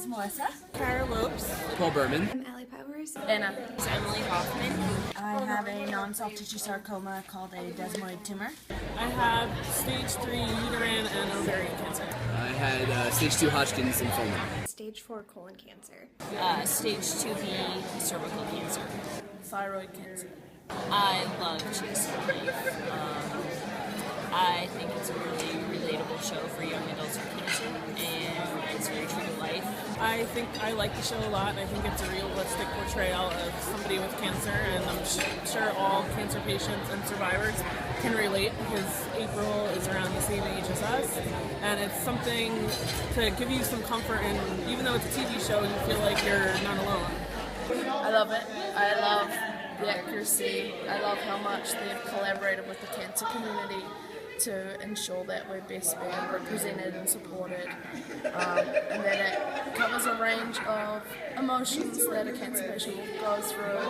is Melissa. Kara Lopes. Paul Berman. I'm Allie Powers. Anna. It's Emily Hoffman. I have a non-soft tissue sarcoma called a desmoid tumor. I have stage 3 uterine and ovarian cancer. I had stage 2 Hodgkin's lymphoma. Stage 4 colon cancer. Stage 2B cervical cancer. Thyroid cancer. I love Chasing Life. I think it's a really relatable show for young adults with cancer, and it's very true to life. I think I like the show a lot. I think it's a realistic portrayal of somebody with cancer, and I'm sure all cancer patients and survivors can relate because April is around the same age as us, and it's something to give you some comfort, and even though it's a TV show, you feel like you're not alone. I love it. I love the accuracy. I love how much they've collaborated with the cancer community to ensure that we're best being represented and supported, and that it covers a range of emotions that a cancer patient will go through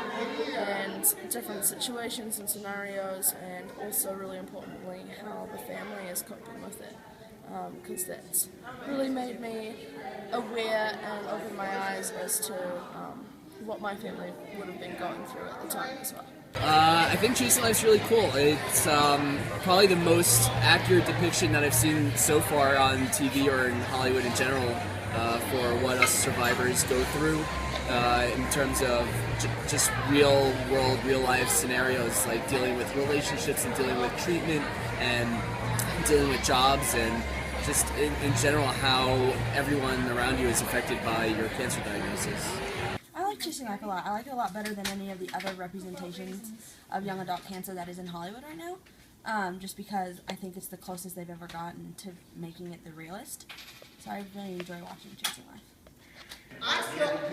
and different situations and scenarios, and also really importantly how the family is coping with it, because that's really made me aware and opened my eyes as to what my family would have been going through at the time as well. I think Chasing Life's really cool. It's probably the most accurate depiction that I've seen so far on TV or in Hollywood in general for what us survivors go through in terms of just real world, real life scenarios, like dealing with relationships and dealing with treatment and dealing with jobs and just in general how everyone around you is affected by your cancer diagnosis. I like Chasing Life a lot. I like it a lot better than any of the other representations of young adult cancer that is in Hollywood right now, just because I think it's the closest they've ever gotten to making it the realist. So I really enjoy watching Chasing Life.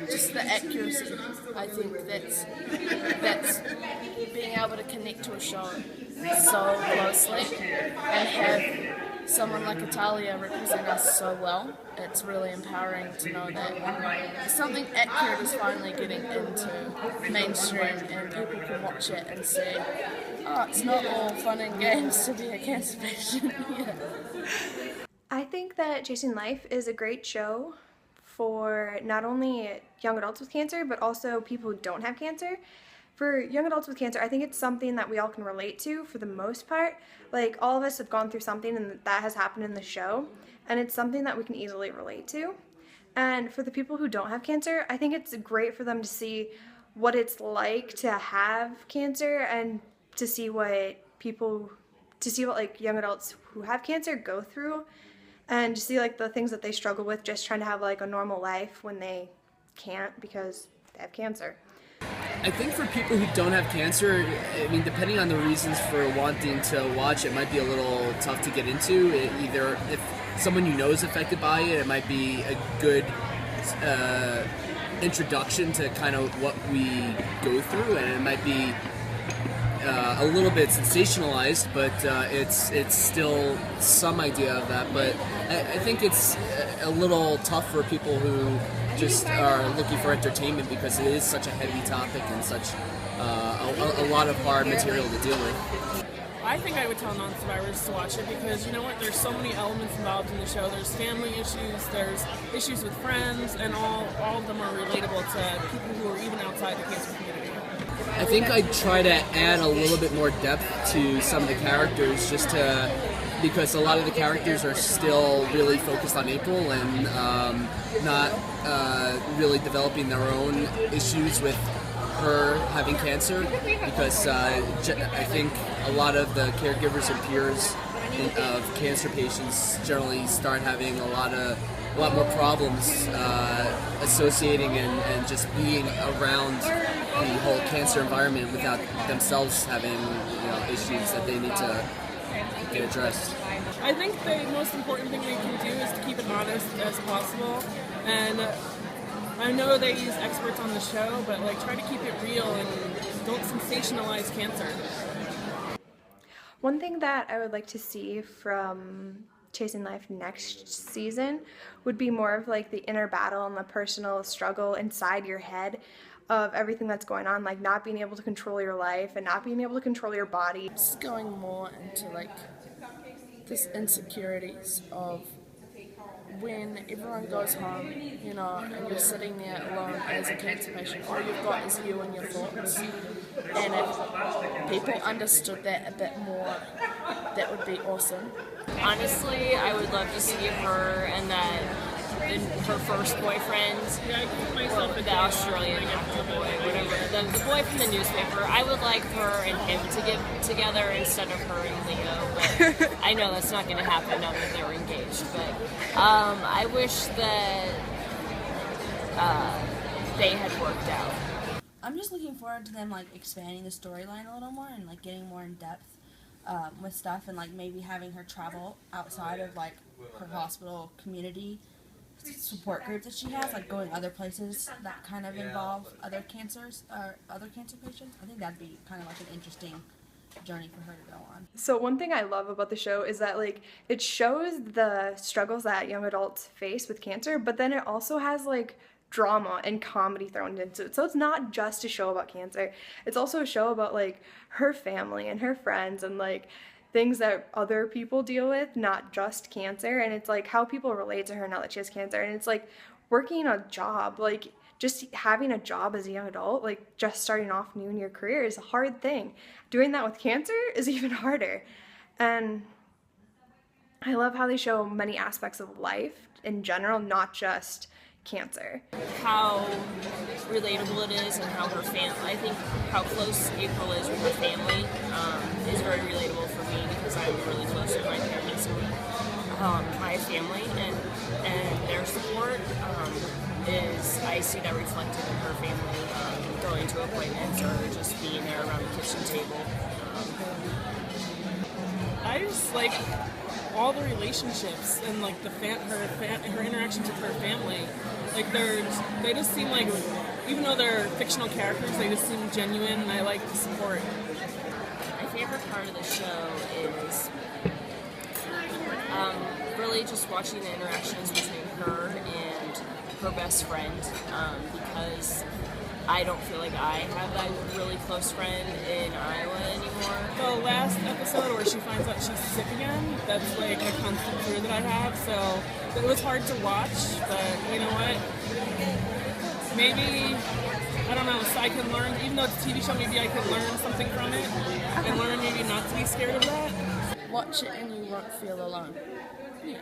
Just the accuracy. I think that's being able to connect to a show so closely and have someone like Italia represent us so well. It's really empowering to know that something accurate is finally getting into mainstream and people can watch it and say, oh, it's not all fun and games to be a cancer patient. Yeah. I think that Chasing Life is a great show for not only young adults with cancer, but also people who don't have cancer. For young adults with cancer, I think it's something that we all can relate to for the most part. Like, all of us have gone through something and that has happened in the show, and it's something that we can easily relate to. And for the people who don't have cancer, I think it's great for them to see what it's like to have cancer and to see what like young adults who have cancer go through, and to see like the things that they struggle with just trying to have like a normal life when they can't because they have cancer. I think for people who don't have cancer, I mean, depending on the reasons for wanting to watch, it might be a little tough to get into. Either if someone you know is affected by it, it might be a good introduction to kind of what we go through, and it might be a little bit sensationalized, but it's still some idea of that. But I think it's a little tough for people who just are looking for entertainment because it is such a heavy topic and such a lot of hard material to deal with. I think I would tell non-survivors to watch it because, you know what, there's so many elements involved in the show. There's family issues, there's issues with friends, and all of them are relatable to people who are even outside the cancer community. I think I'd try to add a little bit more depth to some of the characters because a lot of the characters are still really focused on April and not really developing their own issues with her having cancer, because I think a lot of the caregivers and peers of cancer patients generally start having a lot more problems associating and just being around the whole cancer environment without themselves having issues that they need to get addressed. I think the most important thing we can do is to keep it honest as possible, and I know they use experts on the show, but try to keep it real and don't sensationalize cancer. One thing that I would like to see from Chasing Life next season would be more of the inner battle and the personal struggle inside your head of everything that's going on, not being able to control your life and not being able to control your body. Just going more into this insecurities of when everyone goes home, you know, and you're sitting there alone as a cancer patient, all you've got is you and your thoughts. And if people understood that a bit more, that would be awesome. Honestly, I would love to see her and her first boyfriend, or the Australian actor boy, whatever, the boy from the newspaper. I would like her and him to get together instead of her and Leo, but I know that's not going to happen now that they're engaged. But I wish that they had worked out. I'm just looking forward to them like expanding the storyline a little more and like getting more in depth with stuff, and like maybe having her travel outside of like her hospital community support group that she has, like going other places that kind of involve other cancers or other cancer patients. I think that'd be kind of like an interesting journey for her to go on. So one thing I love about the show is that like it shows the struggles that young adults face with cancer, but then it also has like drama and comedy thrown into it. So it's not just a show about cancer. It's also a show about like her family and her friends and like things that other people deal with, not just cancer. And it's like how people relate to her now that she has cancer. And it's like working a job, like just having a job as a young adult, like just starting off new in your career is a hard thing. Doing that with cancer is even harder. And I love how they show many aspects of life in general, not just cancer. How relatable it is and how her I think how close April is with her family is very relatable for me because I'm really close with my parents and my family, and their support is, I see that reflected in her family going to appointments or just being there around the kitchen table. I just like all the relationships and like her interactions with her family. Like they just seem like, even though they're fictional characters, they just seem genuine, and I like the support. My favorite part of the show is really just watching the interactions between her and her best friend, because I don't feel like I have that really close friend in Iowa anymore. The last episode where she finds out she's sick again, that's like a constant fear that I have, so it was hard to watch, but you know what? Maybe, I don't know, so I can learn, even though it's a TV show, maybe I can learn something from it and learn maybe not to be scared of that. Watch it and you won't feel alone. Yeah.